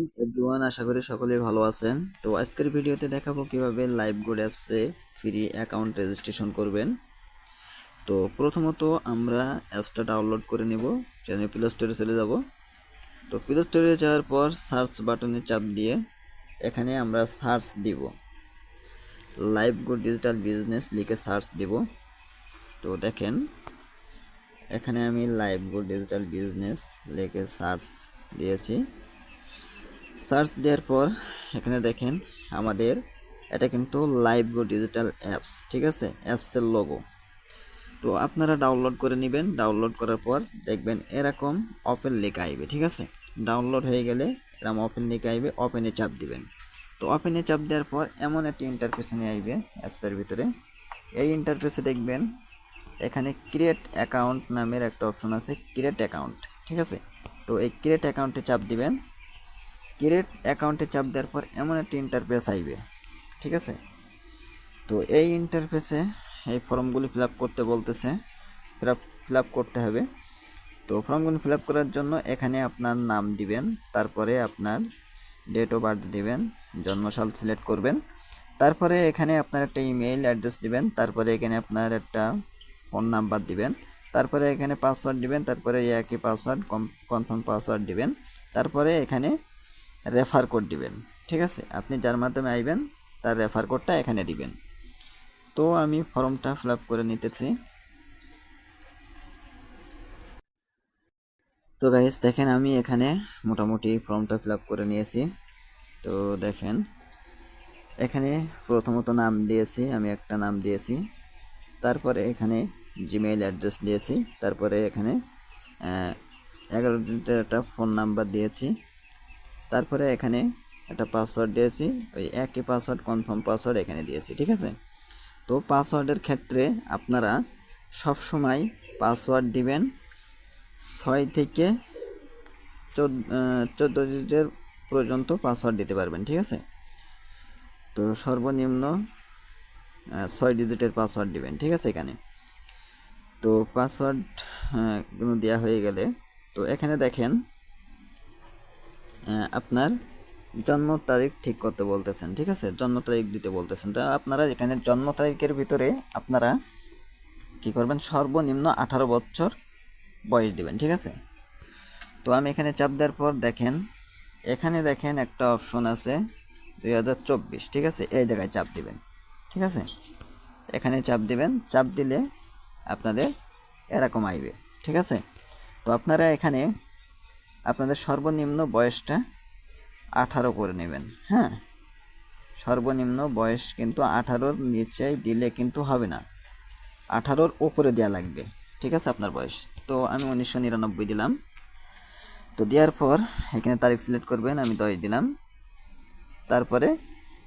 Morning everyone, আশা করি সকলেই ভালো আছেন। তো আজকের ভিডিওতে দেখাবো কিভাবে লাইভগোড অ্যাপসে ফ্রি অ্যাকাউন্ট রেজিস্ট্রেশন করবেন। তো প্রথমত আমরা অ্যাপসটা ডাউনলোড করে নেব। সেজন্য প্লে স্টোরে চলে যাব। তো প্লে স্টোরে যাওয়ার পর সার্চ বাটনে চাপ দিয়ে এখানে আমরা সার্চ দিব, লাইভগোড ডিজিটাল বিজনেস লিখে সার্চ দিব। তো দেখেন এখানে আমি লাইভগোড ডিজিটাল বিজনেস লিখে সার্চ দিয়েছি। সার্চ দেওয়ার পর এখানে দেখেন আমাদের এটা কিন্তু লাইভগো ডিজিটাল অ্যাপস, ঠিক আছে, অ্যাপসের লোগো। তো আপনারা ডাউনলোড করে নেবেন। ডাউনলোড করার পর দেখবেন এরকম ওপেন লেখা আইবে, ঠিক আছে। ডাউনলোড হয়ে গেলে এরকম ওপেন লেখা আইবে, ওপেনে চাপ দিবেন। তো ওপেনে চাপ দেওয়ার পর এমন একটি ইন্টারফেস নিয়ে আইবে অ্যাপসের ভিতরে। এই ইন্টারফেসে দেখবেন এখানে ক্রিয়েট অ্যাকাউন্ট নামের একটা অপশন আছে, ক্রিয়েট অ্যাকাউন্ট, ঠিক আছে। তো এই ক্রিয়েট অ্যাকাউন্টে চাপ দিবেন। ক্রিয়েট অ্যাকাউন্টে চাপ দেওয়ার পর এমন একটি ইন্টারফেস আইবে, ঠিক আছে। তো এই ইন্টারফেসে এই ফর্মগুলি ফিল আপ করতে বলতেছে, ফিল আপ করতে হবে। তো ফর্মগুলি ফিল আপ করার জন্য এখানে আপনার নাম দিবেন, তারপরে আপনার ডেট অফ বার্থ দিবেন, জন্মসাল সিলেক্ট করবেন, তারপরে এখানে আপনার একটা ইমেইল অ্যাড্রেস দিবেন, তারপরে এখানে আপনার একটা ফোন নাম্বার দিবেন, তারপরে এখানে পাসওয়ার্ড দিবেন, তারপরে একই পাসওয়ার্ড কনফার্ম পাসওয়ার্ড দিবেন, তারপরে এখানে রেফার কোড দিবেন, ঠিক আছে। আপনি যার মাধ্যমে আইবেন তার রেফার কোডটা এখানে দিবেন। তো আমি ফর্মটা ফিল আপ করে নিতেছি। তো গাইস দেখেন আমি এখানে মোটামুটি ফর্মটা ফিল আপ করে নিয়েছি। তো দেখেন এখানে প্রথমত নাম দিয়েছি, আমি একটা নাম দিয়েছি, তারপরে এখানে জিমেইল অ্যাড্রেস দিয়েছি, তারপরে এখানে 11 ডিজিটের একটা ফোন নাম্বার দিয়েছি, তারপরে এখানে একটা পাসওয়ার্ড দিয়েছি, ওই একই পাসওয়ার্ড কনফার্ম পাসওয়ার্ড এখানে দিয়েছি, ঠিক আছে। তো পাসওয়ার্ডের ক্ষেত্রে আপনারা সব সময় পাসওয়ার্ড দিবেন 6 থেকে 14 ডিজিটের পর্যন্ত পাসওয়ার্ড দিতে পারবেন, ঠিক আছে। তো সর্বনিম্ন 6 ডিজিটের পাসওয়ার্ড দিবেন, ঠিক আছে এখানে। তো পাসওয়ার্ড দেওয়া হয়ে গেলে তো এখানে দেখেন আপনার জন্ম তারিখ ঠিক করতে বলতেছেন, ঠিক আছে, জন্ম তারিখ দিতে বলতেছেন। তো আপনারা এখানে জন্ম তারিখের ভিতরে আপনারা কি করবেন, সর্বনিম্ন 18 বছর বয়স দিবেন, ঠিক আছে। তো আমি এখানে চাপ দেওয়ার পর দেখেন এখানে দেখেন একটা অপশন আছে 2024, ঠিক আছে, এই জায়গায় চাপ দিবেন, ঠিক আছে। এখানে চাপ দিবেন, চাপ দিলে আপনাদের এরকম আইবে, ঠিক আছে। তো আপনারা এখানে আপনাদের সর্বনিম্ন বয়সটা 18 করে নেবেন। হ্যাঁ, সর্বনিম্ন বয়স কিন্তু 18-র নিচে দিলে কিন্তু হবে না, 18-র উপরে দেওয়া লাগবে, ঠিক আছে আপনার বয়স। তো আমি 1999 দিলাম। তো দেওয়ার পর এখানে তারিখ সিলেক্ট করবেন, আমি 10 দিলাম, তারপরে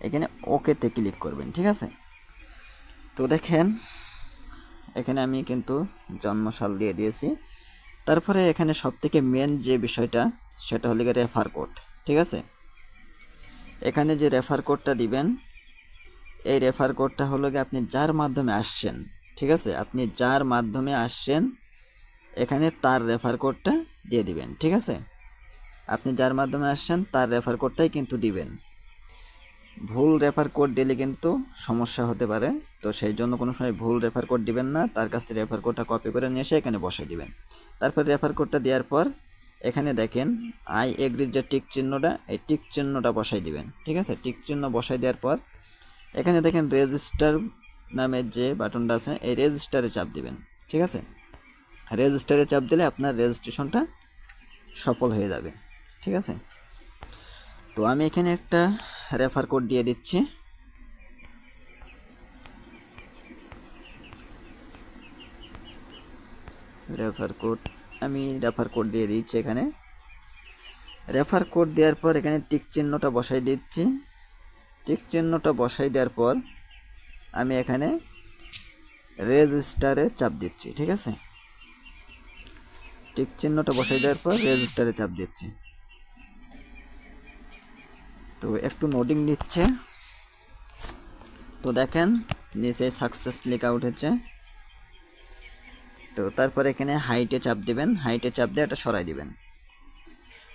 এখানে ওকেতে ক্লিক করবেন, ঠিক আছে। তো দেখেন এখানে আমি কিন্তু জন্মসাল দিয়ে দিয়েছি। তারপরে এখানে সবথেকে মেন যে বিষয়টা সেটা হলো রেফার কোড, ঠিক আছে। এখানে যে রেফার কোডটা দিবেন, এই রেফার কোডটা হলো গিয়ে আপনি যার মাধ্যমে আসছেন, ঠিক আছে, আপনি যার মাধ্যমে আসছেন এখানে তার রেফার কোডটা দিয়ে দিবেন, ঠিক আছে। আপনি যার মাধ্যমে আসছেন তার রেফার কোডটাই কিন্তু দিবেন। ভুল রেফার কোড দিলে কিন্তু সমস্যা হতে পারে। তো সেই জন্য কোনো সময় ভুল রেফার কোড দিবেন না, তার কাছ থেকে রেফার কোডটা কপি করে নিয়ে এসে এখানে বসাই দিবেন। তারপর রেফার কোডটা দেওয়ার পর এখানে দেখেন আই এগ্রির যে টিক চিহ্নটা, এই টিক চিহ্নটা বসাই দিবেন, ঠিক আছে। টিক চিহ্ন বসাই দেওয়ার পর এখানে দেখেন রেজিস্টার নামের যে বাটনটা আছে, এই রেজিস্টারে চাপ দিবেন, ঠিক আছে। রেজিস্টারে চাপ দিলে আপনার রেজিস্ট্রেশনটা সফল হয়ে যাবে, ঠিক আছে। তো আমি এখানে একটা রেফার কোড দিয়ে দিচ্ছি। রেফার কোড দিয়ে দিচ্ছি। এখানে রেফার কোড দেওয়ার পর এখানে টিক চিহ্নটা বসাই দিচ্ছি। টিক চিহ্নটা বসাই দেওয়ার পর আমি এখানে রেজিস্টারে চাপ দিচ্ছি, ঠিক আছে। টিক চিহ্নটা বসাই দেওয়ার পর রেজিস্টারে চাপ দিচ্ছি। তো একটু নোডিং নিচ্ছে। তো দেখেন নিচে সাকসেস লেখা উঠেছে। তো তারপর এখানে হাইটে চাপ দিবেন, হাইটে চাপ দিয়ে এটা সরাই দিবেন।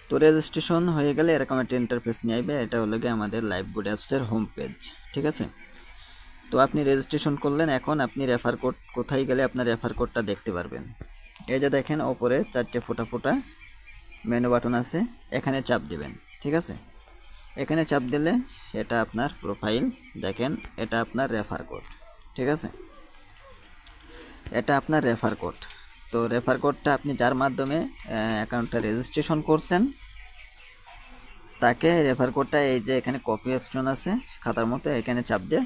তো রেজিস্ট্রেশন হয়ে গেলে এরকম একটা ইন্টারফেস নিয়ে আসবে। এটা হলো গিয়ে আমাদের লাইভ গুড অ্যাপসের হোম পেজ, ঠিক আছে। তো আপনি রেজিস্ট্রেশন করলেন, এখন আপনি রেফার কোড কোথায় গেলে আপনার রেফার কোডটা দেখতে পারবেন। এই যে দেখেন ওপরে 4টে ফোঁটা ফোঁটা মেনু বাটন আছে, এখানে চাপ দিবেন, ঠিক আছে। এখানে চাপ দিলে এটা আপনার প্রোফাইল, দেখেন এটা আপনার রেফার কোড, ঠিক আছে। এটা আপনার রেফার কোড। তো রেফার কোডটা আপনি যার মাধ্যমে অ্যাকাউন্টটা রেজিস্ট্রেশন করছেন তাকে রেফার কোডটা, এই যে এখানে কপি অপশন আছে খাতার মতো, এখানে চাপ দিয়ে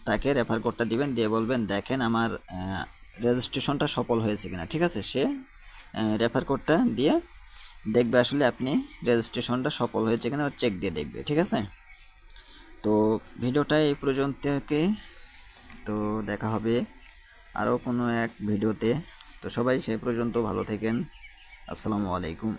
তাকে রেফার কোডটা দিবেন, দিয়ে বলবেন দেখেন আমার রেজিস্ট্রেশনটা সফল হয়েছে কিনা, ঠিক আছে। সে রেফার কোডটা দিয়ে দেখবে আসলে আপনি রেজিস্ট্রেশনটা সফল হয়েছে কিনা, চেক দিয়ে দেখবে, ঠিক আছে। তো ভিডিওটা এই পর্যন্ত থেকে, তো দেখা হবে আরও কোনো এক ভিডিওতে। তো সবাই সেই পর্যন্ত ভালো থাকেন। আসসালামু আলাইকুম।